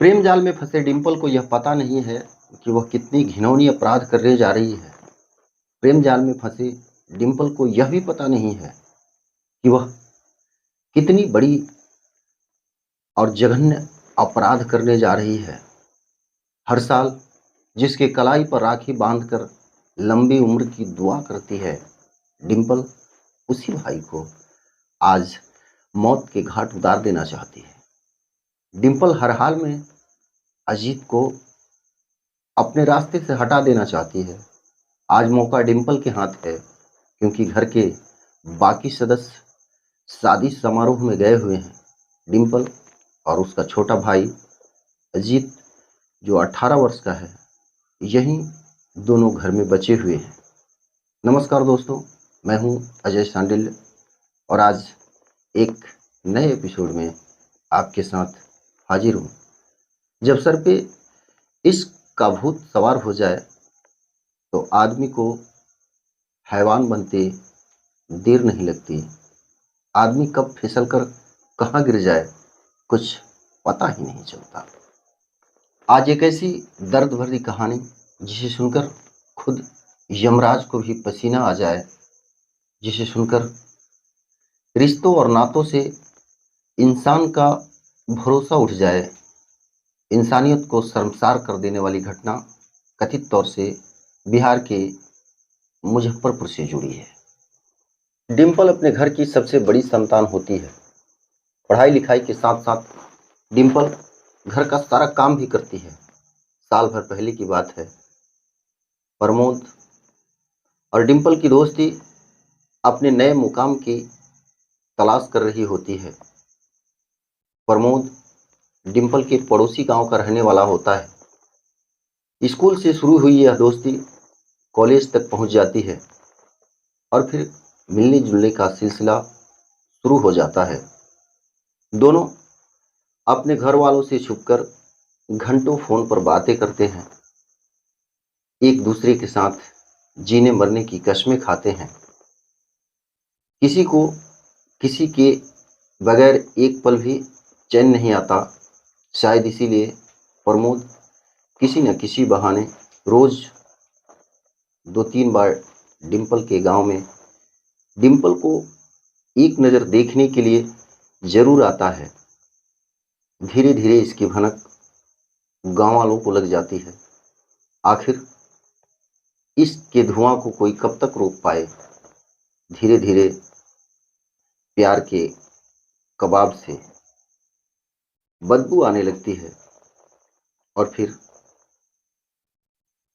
प्रेम जाल में फंसे डिंपल को यह पता नहीं है कि वह कितनी घिनौनी अपराध करने जा रही है। प्रेम जाल में फंसे डिंपल को यह भी पता नहीं है कि वह कितनी बड़ी और जघन्य अपराध करने जा रही है। हर साल जिसके कलाई पर राखी बांधकर लंबी उम्र की दुआ करती है डिंपल, उसी भाई को आज मौत के घाट उतार देना चाहती है। डिंपल हर हाल में अजीत को अपने रास्ते से हटा देना चाहती है। आज मौका डिंपल के हाथ है, क्योंकि घर के बाकी सदस्य शादी समारोह में गए हुए हैं। डिंपल और उसका छोटा भाई अजीत, जो 18 वर्ष का है, यही दोनों घर में बचे हुए हैं। नमस्कार दोस्तों, मैं हूं अजय सांडिल्य और आज एक नए एपिसोड में आपके साथ हाजिर हूं। जब सर पे इश्क का भूत सवार हो जाए तो आदमी को हैवान बनते देर नहीं लगती। आदमी कब फिसलकर कहाँ गिर जाए कुछ पता ही नहीं चलता। आज एक ऐसी दर्द भरी कहानी जिसे सुनकर खुद यमराज को भी पसीना आ जाए, जिसे सुनकर रिश्तों और नातों से इंसान का भरोसा उठ जाए। इंसानियत को शर्मसार कर देने वाली घटना कथित तौर से बिहार के मुजफ्फरपुर से जुड़ी है। डिंपल अपने घर की सबसे बड़ी संतान होती है। पढ़ाई लिखाई के साथ साथ डिंपल घर का सारा काम भी करती है। साल भर पहले की बात है, प्रमोद और डिंपल की दोस्ती अपने नए मुकाम की तलाश कर रही होती है। प्रमोद डिंपल के पड़ोसी गांव का रहने वाला होता है। स्कूल से शुरू हुई यह दोस्ती कॉलेज तक पहुंच जाती है और फिर मिलने जुलने का सिलसिला शुरू हो जाता है। दोनों अपने घर वालों से छुपकर घंटों फोन पर बातें करते हैं, एक दूसरे के साथ जीने मरने की कस्में खाते हैं। किसी को किसी के बगैर एक पल भी चैन नहीं आता। शायद इसीलिए प्रमोद किसी न किसी बहाने रोज 2-3 बार डिंपल के गांव में डिंपल को एक नज़र देखने के लिए जरूर आता है। धीरे धीरे इसकी भनक गांव वालों को लग जाती है। आखिर इसके धुआं को कोई कब तक रोक पाए। धीरे धीरे प्यार के कबाब से बदबू आने लगती है और फिर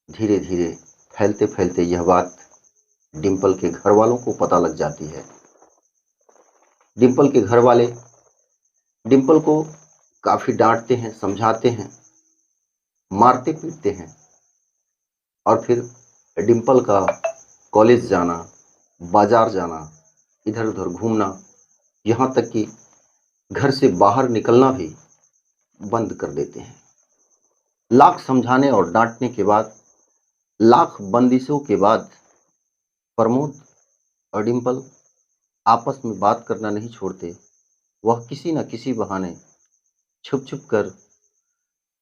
धीरे धीरे फैलते फैलते यह बात डिंपल के घर वालों को पता लग जाती है। डिंपल के घर वाले डिंपल को काफ़ी डांटते हैं, समझाते हैं, मारते पीटते हैं और फिर डिंपल का कॉलेज जाना, बाजार जाना, इधर उधर घूमना, यहाँ तक कि घर से बाहर निकलना भी बंद कर देते हैं। लाख समझाने और डांटने के बाद, लाख बंदिशों के बाद प्रमोद और डिंपल आपस में बात करना नहीं छोड़ते। वह किसी न किसी बहाने छुप छुप कर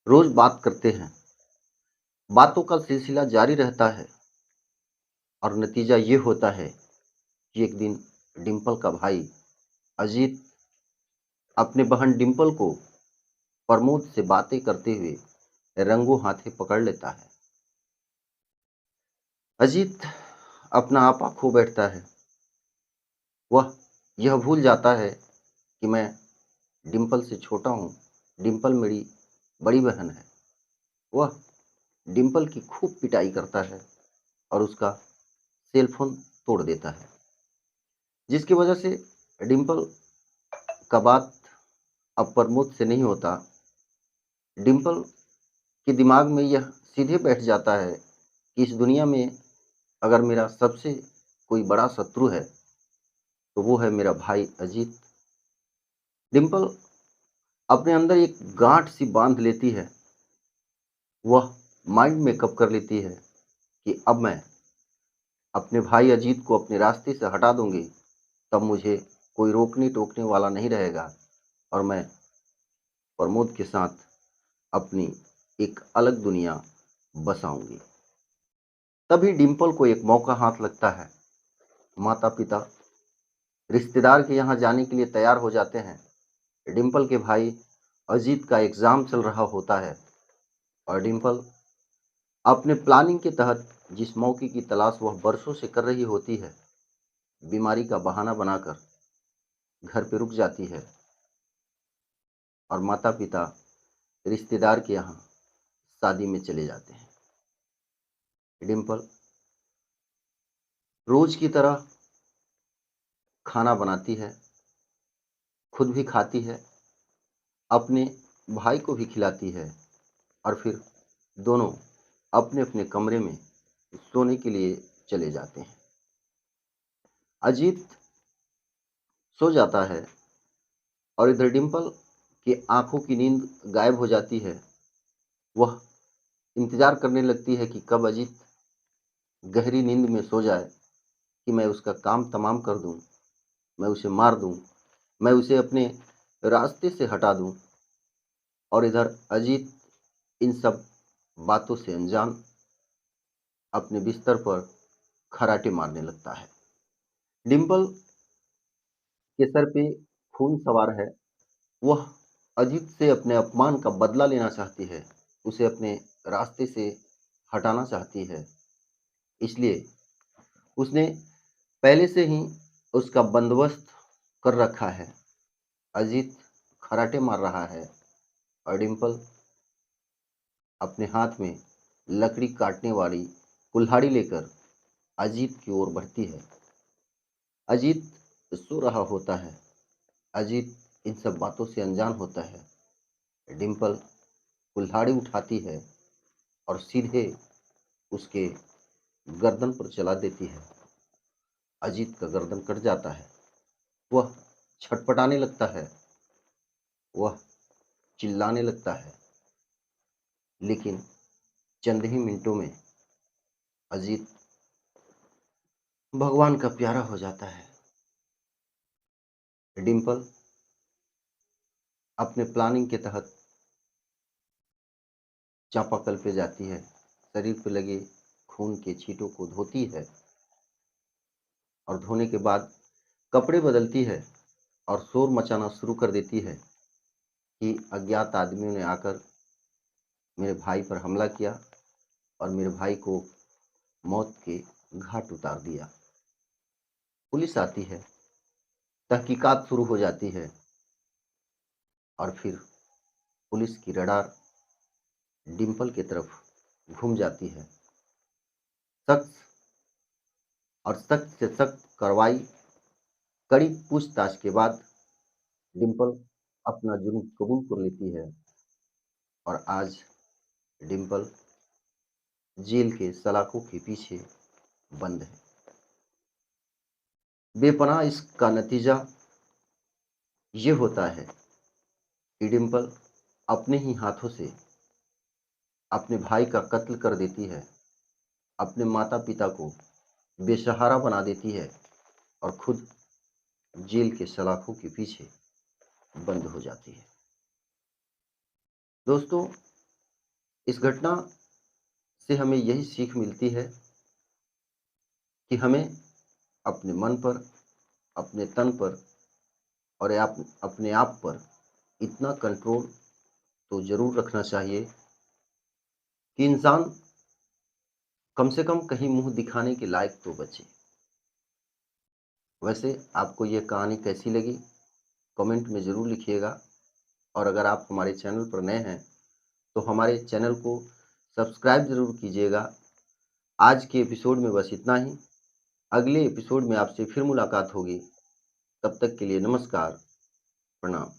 रोज बात करते हैं। बातों का सिलसिला जारी रहता है और नतीजा ये होता है कि एक दिन डिंपल का भाई अजीत अपने बहन डिंपल को प्रमोद से बातें करते हुए रंगों हाथे पकड़ लेता है। अजीत अपना आपा खो बैठता है। वह यह भूल जाता है कि मैं डिंपल से छोटा हूँ, डिंपल मेरी बड़ी बहन है। वह डिंपल की खूब पिटाई करता है और उसका सेल फोन तोड़ देता है, जिसकी वजह से डिंपल का बात अब प्रमोद से नहीं होता। डिंपल के दिमाग में यह सीधे बैठ जाता है कि इस दुनिया में अगर मेरा सबसे कोई बड़ा शत्रु है तो वो है मेरा भाई अजीत। डिंपल अपने अंदर एक गांठ सी बांध लेती है। वह माइंड मेकअप कर लेती है कि अब मैं अपने भाई अजीत को अपने रास्ते से हटा दूंगी, तब मुझे कोई रोकने टोकने वाला नहीं रहेगा और मैं प्रमोद के साथ अपनी एक अलग दुनिया बसाऊंगी। तभी डिंपल को एक मौका हाथ लगता है। माता पिता रिश्तेदार के यहाँ जाने के लिए तैयार हो जाते हैं। डिंपल के भाई अजीत का एग्जाम चल रहा होता है और डिंपल अपने प्लानिंग के तहत जिस मौके की तलाश वह बरसों से कर रही होती है, बीमारी का बहाना बनाकर घर पे रुक जाती है और माता पिता रिश्तेदार के यहाँ शादी में चले जाते हैं। डिंपल रोज की तरह खाना बनाती है, खुद भी खाती है, अपने भाई को भी खिलाती है और फिर दोनों अपने अपने कमरे में सोने के लिए चले जाते हैं। अजीत सो जाता है और इधर डिंपल की आंखों की नींद गायब हो जाती है। वह इंतजार करने लगती है कि कब अजीत गहरी नींद में सो जाए कि मैं उसका काम तमाम कर दूं, मैं उसे मार दूं, मैं उसे अपने रास्ते से हटा दूं। और इधर अजीत इन सब बातों से अनजान अपने बिस्तर पर खराटे मारने लगता है। डिंपल के सर पे खून सवार है। वह अजीत से अपने अपमान का बदला लेना चाहती है, उसे अपने रास्ते से हटाना चाहती है। इसलिए उसने पहले से ही उसका बंदोबस्त कर रखा है। अजीत खराटे मार रहा है और डिंपल अपने हाथ में लकड़ी काटने वाली कुल्हाड़ी लेकर अजीत की ओर बढ़ती है। अजीत सो रहा होता है। अजीत इन सब बातों से अनजान होता है। डिंपल कुल्हाड़ी उठाती है और सीधे उसके गर्दन पर चला देती है। अजीत का गर्दन कट जाता है। वह छटपटाने लगता है, वह चिल्लाने लगता है, लेकिन चंद ही मिनटों में अजीत भगवान का प्यारा हो जाता है। डिंपल अपने प्लानिंग के तहत चापाकल पे जाती है, शरीर पे लगे खून के छींटों को धोती है और धोने के बाद कपड़े बदलती है और शोर मचाना शुरू कर देती है कि अज्ञात आदमियों ने आकर मेरे भाई पर हमला किया और मेरे भाई को मौत के घाट उतार दिया। पुलिस आती है, तहकीकात शुरू हो जाती है और फिर पुलिस की रडार डिंपल की तरफ घूम जाती है। सख्त और सख्त से सख्त कार्रवाई, कड़ी पूछताछ के बाद डिंपल अपना जुर्म कबूल कर लेती है और आज डिंपल जेल के सलाखों के पीछे बंद है। बेपनाह इसका नतीजा ये होता है कि डिंपल अपने ही हाथों से अपने भाई का कत्ल कर देती है, अपने माता पिता को बेसहारा बना देती है और खुद जेल के सलाखों के पीछे बंद हो जाती है। दोस्तों, इस घटना से हमें यही सीख मिलती है कि हमें अपने मन पर, अपने तन पर और अपने आप पर इतना कंट्रोल तो जरूर रखना चाहिए कि इंसान कम से कम कहीं मुंह दिखाने के लायक तो बचे। वैसे आपको यह कहानी कैसी लगी, कमेंट में ज़रूर लिखिएगा और अगर आप हमारे चैनल पर नए हैं तो हमारे चैनल को सब्सक्राइब ज़रूर कीजिएगा। आज के एपिसोड में बस इतना ही। अगले एपिसोड में आपसे फिर मुलाकात होगी। तब तक के लिए नमस्कार, प्रणाम।